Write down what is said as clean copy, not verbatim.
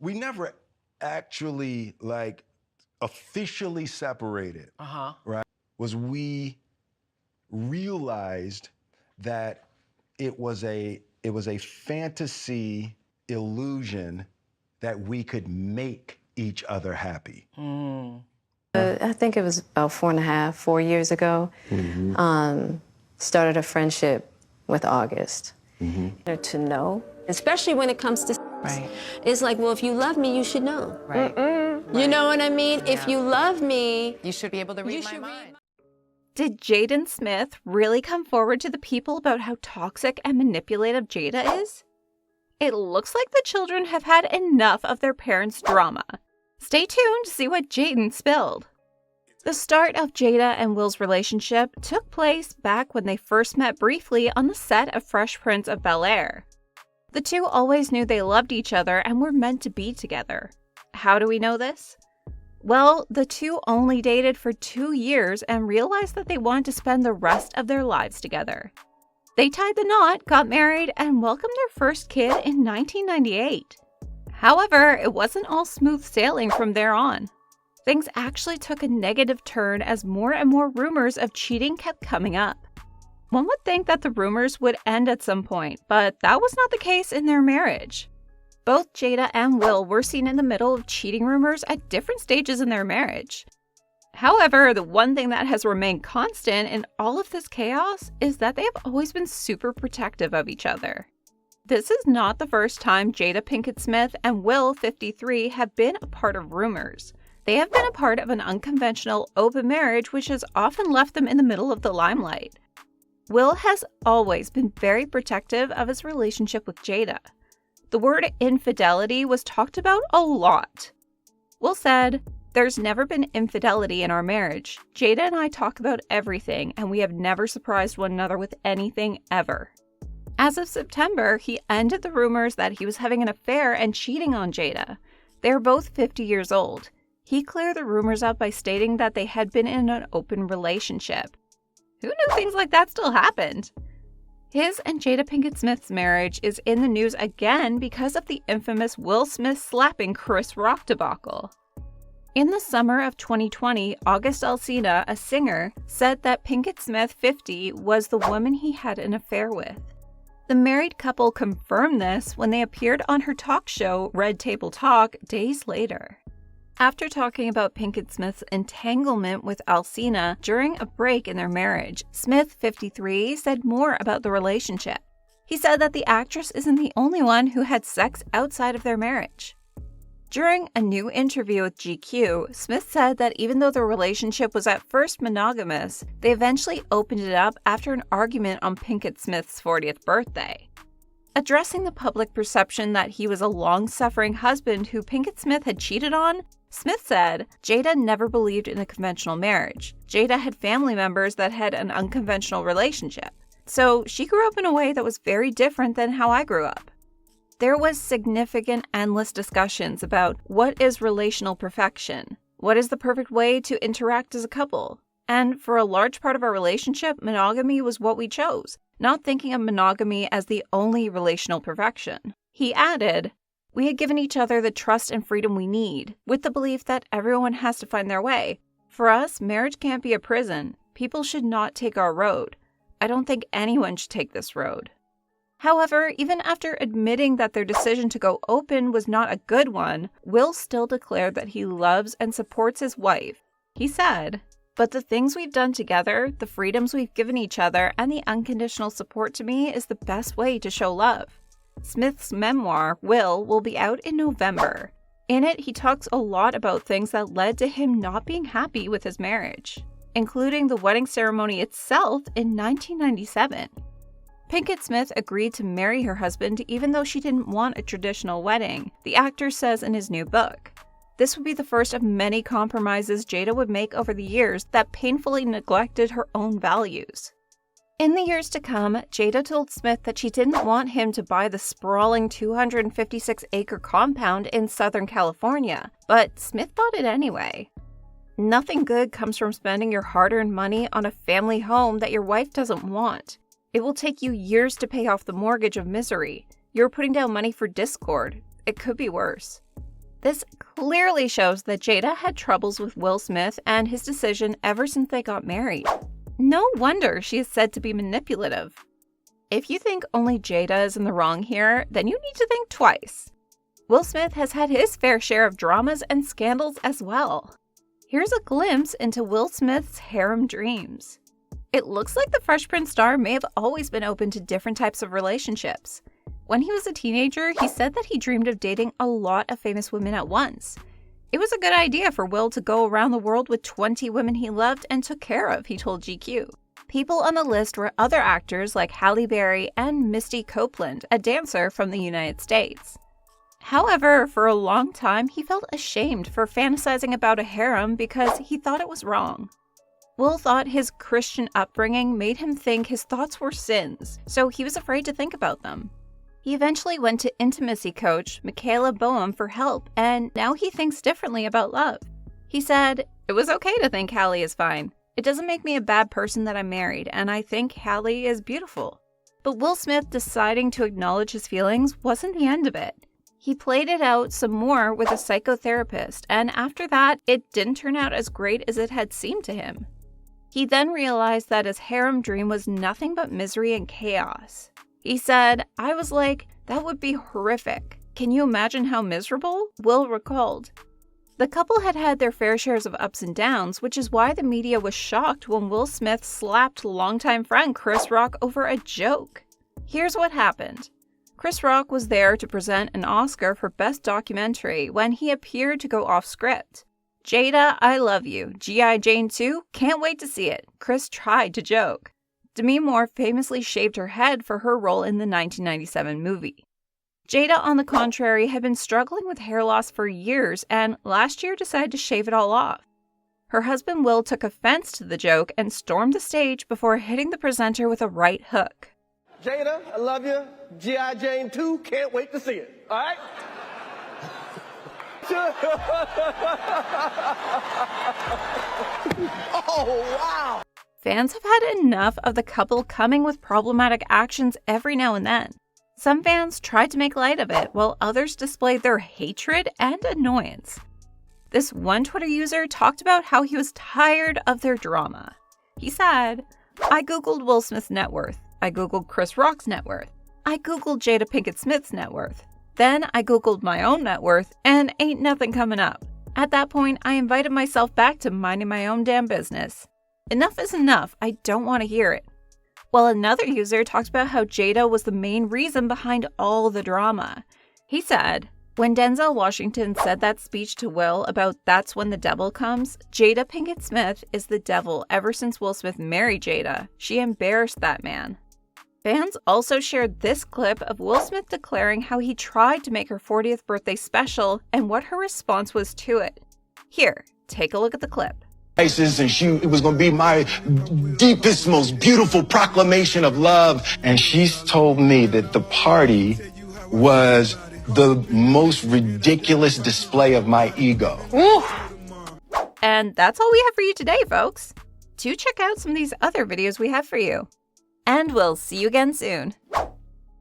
we never actually like officially separated, right? Was we realized that it was a fantasy illusion that we could make each other happy. I think it was about 4 years ago. Started a friendship with August. To know, Especially when it comes to right? it's like, well, if you love me, you should know. Right. You know what I mean? If you love me, You should be able to read you my should mind. read. Did Jaden Smith really come forward to the people about how toxic and manipulative Jada is? It looks like the children have had enough of their parents' drama. Stay tuned to see what Jaden spilled. The start of Jada and Will's relationship took place back when they first met briefly on the set of Fresh Prince of Bel-Air. The two always knew they loved each other and were meant to be together. How do we know this? Well, the two only dated for 2 years and realized that they wanted to spend the rest of their lives together. They tied the knot, got married, and welcomed their first kid in 1998. However, it wasn't all smooth sailing from there on. Things actually took a negative turn as more and more rumors of cheating kept coming up. One would think that the rumors would end at some point, but that was not the case in their marriage. Both Jada and Will were seen in the middle of cheating rumors at different stages in their marriage. However, the one thing that has remained constant in all of this chaos is that they have always been super protective of each other. This is not the first time Jada Pinkett Smith and Will, 53, have been a part of rumors. They have been a part of an unconventional open marriage which has often left them in the middle of the limelight. Will has always been very protective of his relationship with Jada. The word infidelity was talked about a lot. Will said, "There's never been infidelity in our marriage. Jada and I talk about everything, and we have never surprised one another with anything ever." As of September, he ended the rumors that he was having an affair and cheating on Jada. They are both 50 years old. He cleared the rumors up by stating that they had been in an open relationship. Who knew things like that still happened? His and Jada Pinkett Smith's marriage is in the news again because of the infamous Will Smith slapping Chris Rock debacle. In the summer of 2020, August Alsina, a singer, said that Pinkett Smith, 50, was the woman he had an affair with. The married couple confirmed this when they appeared on her talk show, Red Table Talk, days later. After talking about Pinkett Smith's entanglement with Alsina during a break in their marriage, Smith, 53, said more about the relationship. He said that the actress isn't the only one who had sex outside of their marriage. During a new interview with GQ, Smith said that even though their relationship was at first monogamous, they eventually opened it up after an argument on Pinkett Smith's 40th birthday. Addressing the public perception that he was a long-suffering husband who Pinkett Smith had cheated on, Smith said, "Jada never believed in a conventional marriage. Jada had family members that had an unconventional relationship. So she grew up in a way that was very different than how I grew up." There was significant, endless discussions about what is relational perfection, what is the perfect way to interact as a couple, and for a large part of our relationship, monogamy was what we chose, not thinking of monogamy as the only relational perfection. He added, "We had given each other the trust and freedom we need, with the belief that everyone has to find their way. For us, marriage can't be a prison. People should not take our road. I don't think anyone should take this road." However, even after admitting that their decision to go open was not a good one, Will still declared that he loves and supports his wife. He said, "But the things we've done together, the freedoms we've given each other, and the unconditional support to me is the best way to show love." Smith's memoir, Will be out in November. In it, he talks a lot about things that led to him not being happy with his marriage, including the wedding ceremony itself in 1997. Pinkett Smith agreed to marry her husband even though she didn't want a traditional wedding, the actor says in his new book. This would be the first of many compromises Jada would make over the years that painfully neglected her own values. In the years to come, Jada told Smith that she didn't want him to buy the sprawling 256-acre compound in Southern California, but Smith bought it anyway. Nothing good comes from spending your hard-earned money on a family home that your wife doesn't want. It will take you years to pay off the mortgage of misery. You're putting down money for discord. It could be worse. This clearly shows that Jada had troubles with Will Smith and his decision ever since they got married. No wonder she is said to be manipulative. If you think only Jada is in the wrong here, then you need to think twice. Will Smith has had his fair share of dramas and scandals as well. Here's a glimpse into Will Smith's harem dreams. It looks like the Fresh Prince star may have always been open to different types of relationships. When he was a teenager, he said that he dreamed of dating a lot of famous women at once. It was a good idea for Will to go around the world with 20 women he loved and took care of, he told GQ. People on the list were other actors like Halle Berry and Misty Copeland, a dancer from the United States. However, for a long time, he felt ashamed for fantasizing about a harem because he thought it was wrong. Will thought his Christian upbringing made him think his thoughts were sins, so he was afraid to think about them. He eventually went to intimacy coach Michaela Boehm for help, and now he thinks differently about love. He said, "It was okay to think Halle is fine. It doesn't make me a bad person that I'm married, and I think Halle is beautiful." But Will Smith deciding to acknowledge his feelings wasn't the end of it. He played it out some more with a psychotherapist, and after that, it didn't turn out as great as it had seemed to him. He then realized that his harem dream was nothing but misery and chaos. He said, "I was like, that would be horrific. Can you imagine how miserable?" Will recalled. The couple had had their fair shares of ups and downs, which is why the media was shocked when Will Smith slapped longtime friend Chris Rock over a joke. Here's what happened. Chris Rock was there to present an Oscar for Best Documentary when he appeared to go off script. "Jada, I love you. G.I. Jane 2, can't wait to see it," Chris tried to joke. Demi Moore famously shaved her head for her role in the 1997 movie. Jada, on the contrary, had been struggling with hair loss for years and last year decided to shave it all off. Her husband Will took offense to the joke and stormed the stage before hitting the presenter with a right hook. "Jada, I love you. G.I. Jane 2, can't wait to see it. All right?" Oh, wow. Fans have had enough of the couple coming with problematic actions every now and then. Some fans tried to make light of it, while others displayed their hatred and annoyance. This one Twitter user talked about how he was tired of their drama. He said, "I googled Will Smith's net worth. I googled Chris Rock's net worth. I googled Jada Pinkett Smith's net worth. Then I googled my own net worth, and ain't nothing coming up. At that point, I invited myself back to minding my own damn business. Enough is enough. I don't want to hear it." While another user talked about how Jada was the main reason behind all the drama. He said, "When Denzel Washington said that speech to Will about 'that's when the devil comes,' Jada Pinkett Smith is the devil ever since Will Smith married Jada. She embarrassed that man." Fans also shared this clip of Will Smith declaring how he tried to make her 40th birthday special and what her response was to it. Here, take a look at the clip. And it was going to be my deepest, most beautiful proclamation of love. And she's told me that the party was the most ridiculous display of my ego. Woo! And that's all we have for you today, folks. Do check out some of these other videos we have for you. And we'll see you again soon.